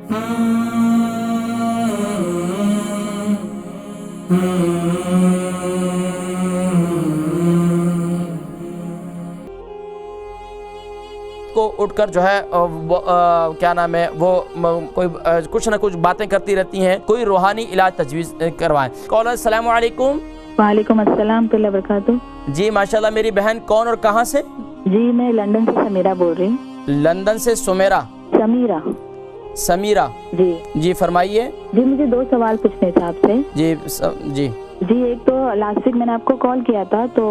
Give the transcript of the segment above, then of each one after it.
کو اٹھ کر جو ہے کیا نام ہے وہ کوئی کچھ نہ کچھ باتیں کرتی رہتی ہیں، کوئی روحانی علاج تجویز کروائیں۔ کالر السلام علیکم۔ وعلیکم السلام ورحمۃ اللہ وبرکاتہ۔ جی ماشاءاللہ، میری بہن کون اور کہاں سے؟ جی میں لندن سے سمیرہ بول رہی ہوں۔ لندن سے سمیرہ؟ سمیرہ جی جی فرمائیے۔ جی مجھے 2 سوال پوچھنے تھے آپ سے۔ جی جی ایک تو لاسٹ ویک میں نے آپ کو کال کیا تھا تو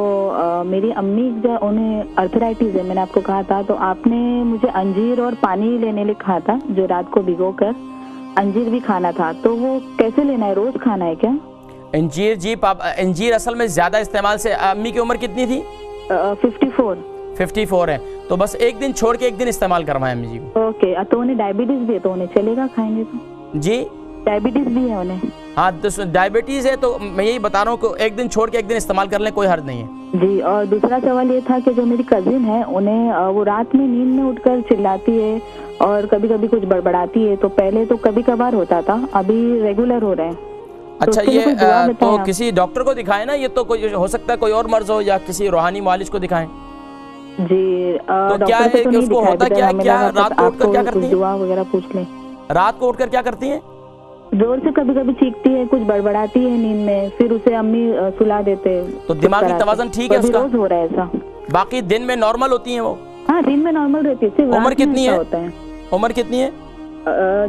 میری امی جو انہیں ارتھرائٹس ہے، میں نے آپ کو کہا تھا، تو آپ نے مجھے انجیر اور پانی لینے لے کہا تھا، جو رات کو بھگو کر انجیر بھی کھانا تھا، تو وہ کیسے لینا ہے؟ روز کھانا ہے کیا انجیر؟ جی انجیر اصل میں زیادہ استعمال سے، امی کی عمر کتنی تھی؟ 54 ہے، تو بس ایک دن چھوڑ کے ایک دن استعمال کروائیں امی جی کو۔ اوکے، تو انہیں ڈائبٹیز بھی ہے تو انہیں چلے گا کھائیں گے تو؟ جی ڈائبٹیز بھی ہے انہیں؟ ہاں ڈائبٹیز ہے تو میں یہی بتا رہا ہوں کہ ایک دن چھوڑ کے ایک دن استعمال کر لیں، کوئی حرج نہیں ہے۔ جی اور دوسرا سوال یہ تھا کہ جو میری کزن ہے انہیں وہ رات میں نیند میں اٹھ کر چلاتی ہے اور کبھی کبھی کچھ بڑبڑاتی ہے، تو پہلے تو کبھی کبھار ہوتا تھا، ابھی ریگولر ہو رہے ہیں۔ اچھا یہ تو کسی ڈاکٹر کو دکھائیں نا، یہ تو کوئی ہو سکتا ہے کوئی اور مرض ہو، یا کسی روحانی معالج کو دکھائیں۔ جی تو کیا ہے کہ اس کو ہوتا کیا ہے، کیا رات کو اٹھ کر کیا کرتی ہیں؟ دعا وغیرہ پوچھ لیں۔ رات کو اٹھ کر کیا کرتی ہیں؟ زور سے کبھی کبھی چیختی ہے، کچھ بڑبڑاتی ہے نیند میں، پھر اسے امی سلا دیتے۔ تو دماغی توازن ٹھیک ہے اس کا؟ روز ہو رہا ہے ایسا۔ باقی دن میں نارمل ہوتی ہیں وہ؟ ہاں دن میں نارمل رہتی ہے۔ عمر کتنی ہے؟ عمر کتنی ہے؟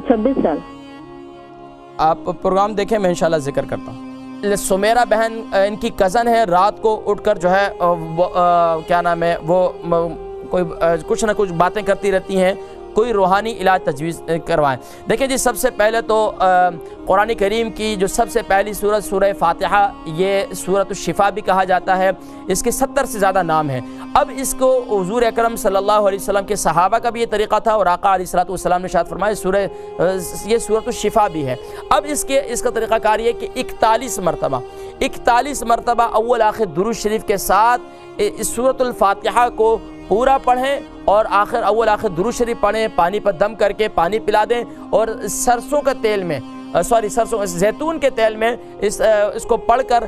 26 سال۔ آپ پروگرام دیکھیں، میں انشاءاللہ ذکر کرتا ہوں۔ سمیرہ بہن ان کی کزن ہے، رات کو اٹھ کر جو ہے کیا نام ہے وہ کوئی کچھ نہ کچھ باتیں کرتی رہتی ہیں، کوئی روحانی علاج تجویز کروائیں۔ دیکھیں جی، سب سے پہلے تو قرآن کریم کی جو سب سے پہلی سورت سورہ فاتحہ، یہ سورۃ الشفا بھی کہا جاتا ہے، اس کے 70 سے زیادہ نام ہیں۔ اب اس کو حضور اکرم صلی اللہ علیہ وسلم کے صحابہ کا بھی یہ طریقہ تھا، اور آقا علیہ السلام نے ارشاد فرمایا یہ سورۃ الشفا بھی ہے۔ اب اس کا طریقہ کار یہ کہ 41 مرتبہ اول آخر درود شریف کے ساتھ اس سورۃ الفاتحہ کو پورا پڑھیں، اور اول آخر درود شریف پڑھیں، پانی پر دم کر کے پانی پلا دیں، اور زیتون کے تیل میں اس کو پڑھ کر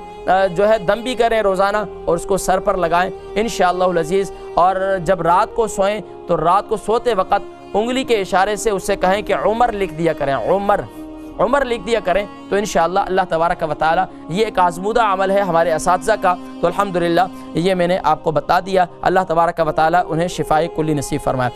جو ہے دم بھی کریں روزانہ، اور اس کو سر پر لگائیں انشاءاللہ العزیز۔ اور جب رات کو سوئیں تو رات کو سوتے وقت انگلی کے اشارے سے اس سے کہیں کہ عمر لکھ دیا کریں، عمر لکھ دیا کریں، تو انشاءاللہ اللہ تبارک و تعالی، یہ ایک آزمودہ عمل ہے ہمارے اساتذہ کا، تو الحمدللہ یہ میں نے آپ کو بتا دیا۔ اللہ تبارک و تعالی انہیں شفائے کلی نصیب فرمائے۔